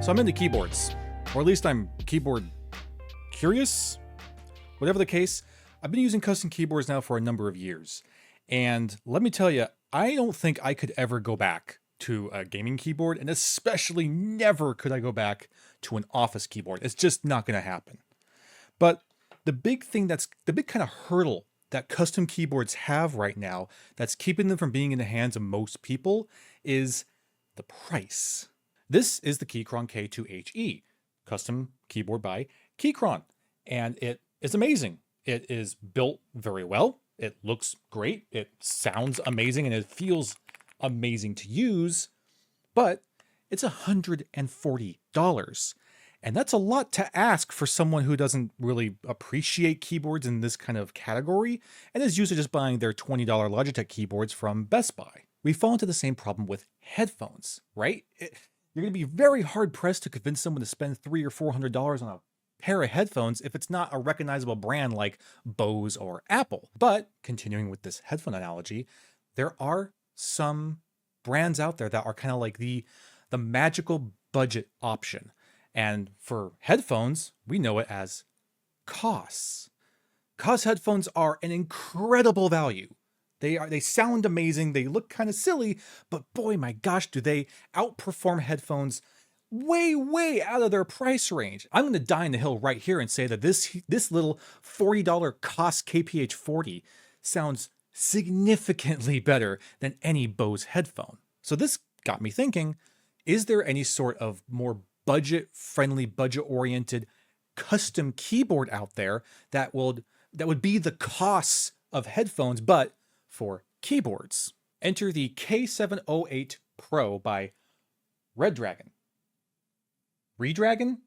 So I'm into keyboards, or at least I'm keyboard curious. Whatever the case, I've been using custom keyboards now for a number of years. And let me tell you, I don't think I could ever go back to a gaming keyboard, and especially never could I go back to an office keyboard. It's just not going to happen. But the big kind of hurdle that custom keyboards have right now that's keeping them from being in the hands of most people is the price. This is the Keychron K2HE, custom keyboard by Keychron, and it is amazing. It is built very well. It looks great. It sounds amazing, and it feels amazing to use, but it's $140. And that's a lot to ask for someone who doesn't really appreciate keyboards in this kind of category and is used to just buying their $20 Logitech keyboards from Best Buy. We fall into the same problem with headphones, right? You're going to be very hard pressed to convince someone to spend $300 or $400 on a pair of headphones if it's not a recognizable brand like Bose or Apple. But continuing with this headphone analogy, there are some brands out there that are kind of like the magical budget option. And for headphones, we know it as Koss. Koss headphones are an incredible value. They sound amazing, they look kind of silly, but boy, my gosh, do they outperform headphones way out of their price range. I'm going to die on the hill right here and say that this little $40 Koss KPH40 sounds significantly better than any Bose headphone. So this got me thinking, is there any sort of more budget-friendly, budget-oriented custom keyboard out there that would be the Koss of headphones, but for keyboards? Enter the K708 Pro by Redragon. Redragon?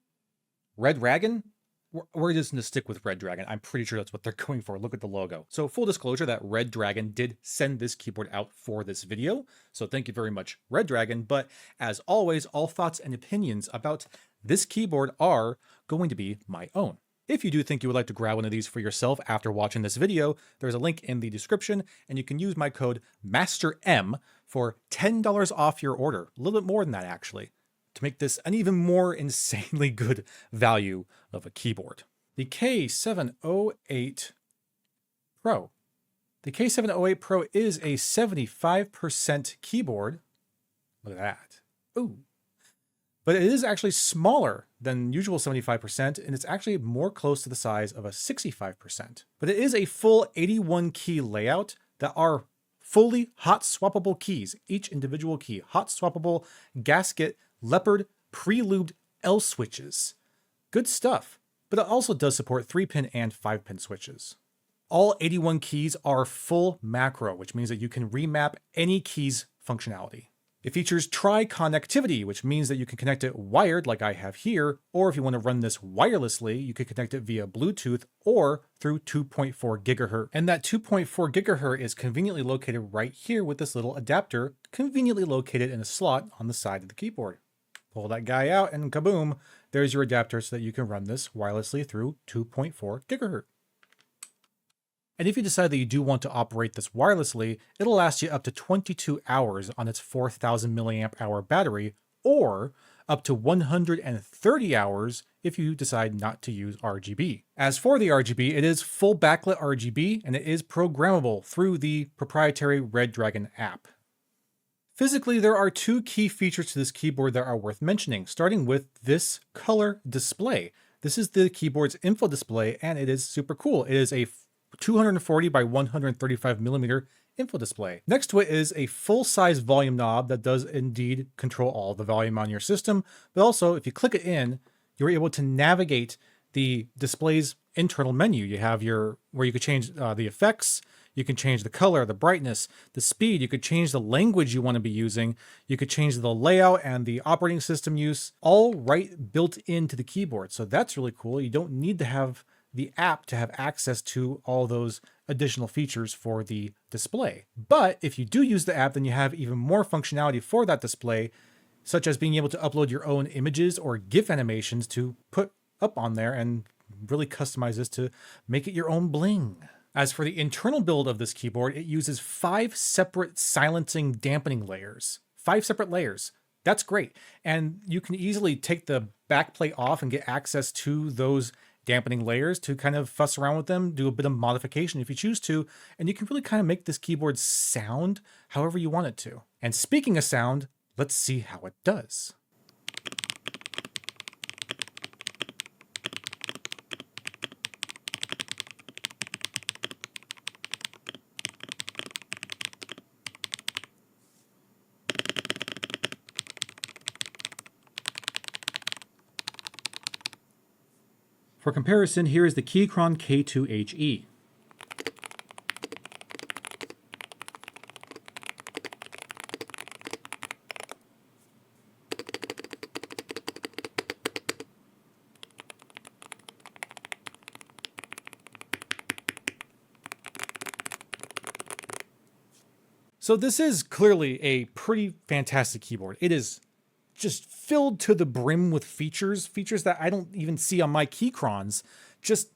We're just going to stick with Redragon. I'm pretty sure that's what they're going for. Look at the logo. So full disclosure that Redragon did send this keyboard out for this video. So thank you very much, Redragon. But as always, all thoughts and opinions about this keyboard are going to be my own. If you do think you would like to grab one of these for yourself after watching this video, there's a link in the description, and you can use my code MASTERM for $10 off your order. A little bit more than that, actually, to make this an even more insanely good value of a keyboard. The K708 Pro. The K708 Pro is a 75% keyboard. Look at that. Ooh. But it is actually smaller than usual 75%, and it's actually more close to the size of a 65%. But it is a full 81 key layout that are fully hot swappable keys. Each individual key, hot swappable, gasket, leopard, pre-lubed L switches. Good stuff, but it also does support 3-pin and 5-pin switches. All 81 keys are full macro, which means that you can remap any key's functionality. It features tri-connectivity, which means that you can connect it wired like I have here, or if you want to run this wirelessly, you can connect it via Bluetooth or through 2.4 gigahertz. And that 2.4 gigahertz is conveniently located right here with this little adapter, conveniently located in a slot on the side of the keyboard. Pull that guy out and kaboom, there's your adapter so that you can run this wirelessly through 2.4 gigahertz. And if you decide that you do want to operate this wirelessly, it'll last you up to 22 hours on its 4,000 milliamp hour battery, or up to 130 hours if you decide not to use RGB. As for the RGB, it is full backlit RGB, and it is programmable through the proprietary Redragon app. Physically, there are two key features to this keyboard that are worth mentioning, starting with this color display. This is the keyboard's info display, and it is super cool. It is a 240 by 135 millimeter info display. Next to it is a full-size volume knob that does indeed control all the volume on your system, but also if you click it in, you're able to navigate the display's internal menu. You have where you could change the effects, you can change the color, the brightness, the speed, you could change the language you want to be using, you could change the layout and the operating system use, all right built into the keyboard. So that's really cool. You don't need to have the app to have access to all those additional features for the display. But if you do use the app, then you have even more functionality for that display, such as being able to upload your own images or GIF animations to put up on there and really customize this to make it your own bling. As for the internal build of this keyboard, it uses 5 separate silencing dampening layers. 5 separate layers. That's great. And you can easily take the backplate off and get access to those dampening layers to kind of fuss around with them, do a bit of modification if you choose to, and you can really kind of make this keyboard sound however you want it to. And speaking of sound, let's see how it does. For comparison, here is the Keychron K2HE. So this is clearly a pretty fantastic keyboard. It is just filled to the brim with features that I don't even see on my Keychrons. Just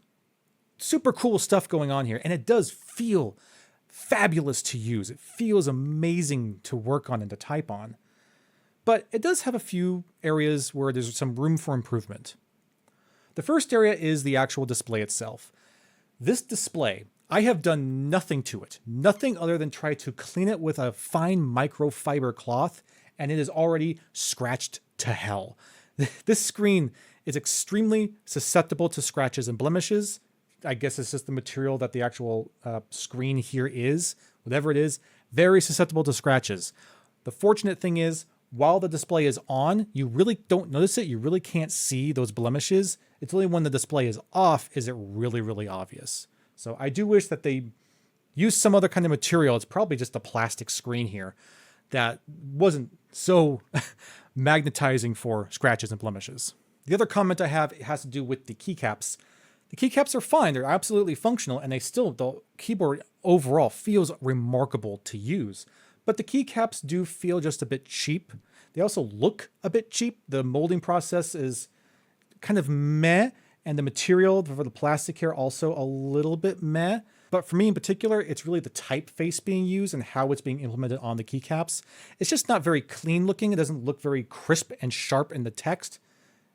super cool stuff going on here. And it does feel fabulous to use. It feels amazing to work on and to type on. But it does have a few areas where there's some room for improvement. The first area is the actual display itself. This display, I have done nothing to it, nothing other than try to clean it with a fine microfiber cloth, and it is already scratched to hell. This screen is extremely susceptible to scratches and blemishes. I guess it's just the material that the actual screen here is. Whatever it is, very susceptible to scratches. The fortunate thing is, while the display is on, you really don't notice it. You really can't see those blemishes. It's only when the display is off is it really, really obvious. So I do wish that they used some other kind of material. It's probably just a plastic screen here that wasn't so magnetizing for scratches and blemishes. The other comment I have has to do with the keycaps. The keycaps are fine. They're absolutely functional, and the keyboard overall feels remarkable to use. But the keycaps do feel just a bit cheap. They also look a bit cheap. The molding process is kind of meh, and the material for the plastic here also a little bit meh. But for me in particular, it's really the typeface being used and how it's being implemented on the keycaps. It's just not very clean looking. It doesn't look very crisp and sharp in the text.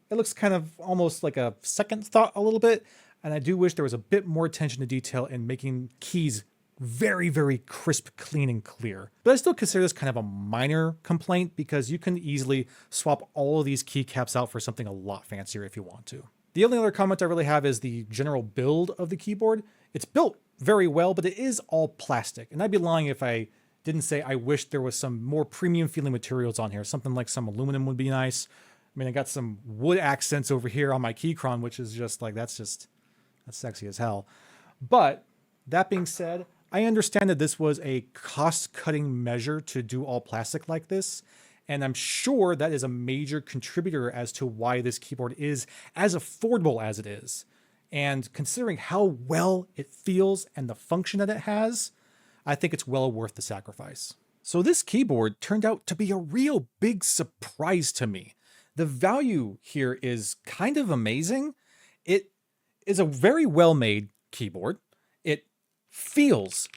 It looks kind of almost like a second thought a little bit. And I do wish there was a bit more attention to detail in making keys very, very crisp, clean, and clear. But I still consider this kind of a minor complaint because you can easily swap all of these keycaps out for something a lot fancier if you want to. The only other comment I really have is the general build of the keyboard. It's built very well, but it is all plastic. And I'd be lying if I didn't say I wish there was some more premium feeling materials on here. Something like some aluminum would be nice. I mean, I got some wood accents over here on my Keychron, which is just like, that's sexy as hell. But that being said, I understand that this was a cost-cutting measure to do all plastic like this. And I'm sure that is a major contributor as to why this keyboard is as affordable as it is. And considering how well it feels and the function that it has, I think it's well worth the sacrifice. So this keyboard turned out to be a real big surprise to me. The value here is kind of amazing. It is a very well-made keyboard. It feels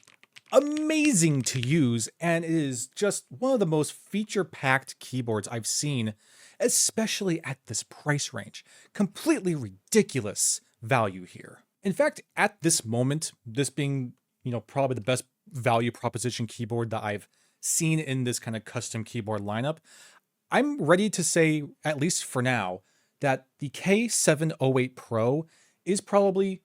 amazing to use, and it is just one of the most feature-packed keyboards I've seen, especially at this price range. Completely ridiculous value here. In fact, at this moment, this being, probably the best value proposition keyboard that I've seen in this kind of custom keyboard lineup, I'm ready to say, at least for now, that the K708 Pro is probably,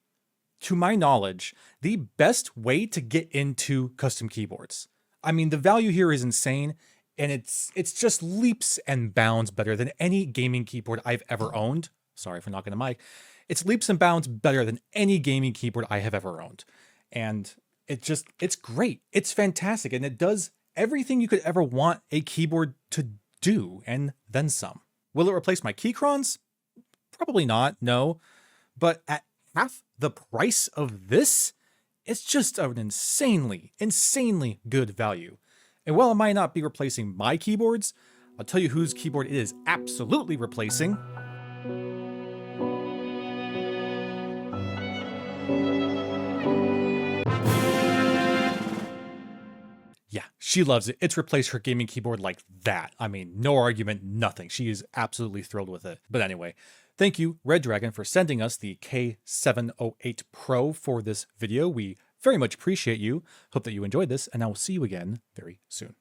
to my knowledge, the best way to get into custom keyboards. I mean, the value here is insane, and it's just leaps and bounds better than any gaming keyboard I've ever owned. Sorry for knocking the mic. It's leaps and bounds better than any gaming keyboard I have ever owned. And it's great. It's fantastic, and it does everything you could ever want a keyboard to do, and then some. Will it replace my Keychrons? Probably not, no. But at half the price of this, it's just an insanely good value. And while it might not be replacing my keyboards, I'll tell you whose keyboard it is absolutely replacing. Yeah, she loves it. It's replaced her gaming keyboard like that. I mean, no argument, nothing. She is absolutely thrilled with it. But anyway, thank you, Redragon, for sending us the K708 Pro for this video. We very much appreciate you. Hope that you enjoyed this, and I will see you again very soon.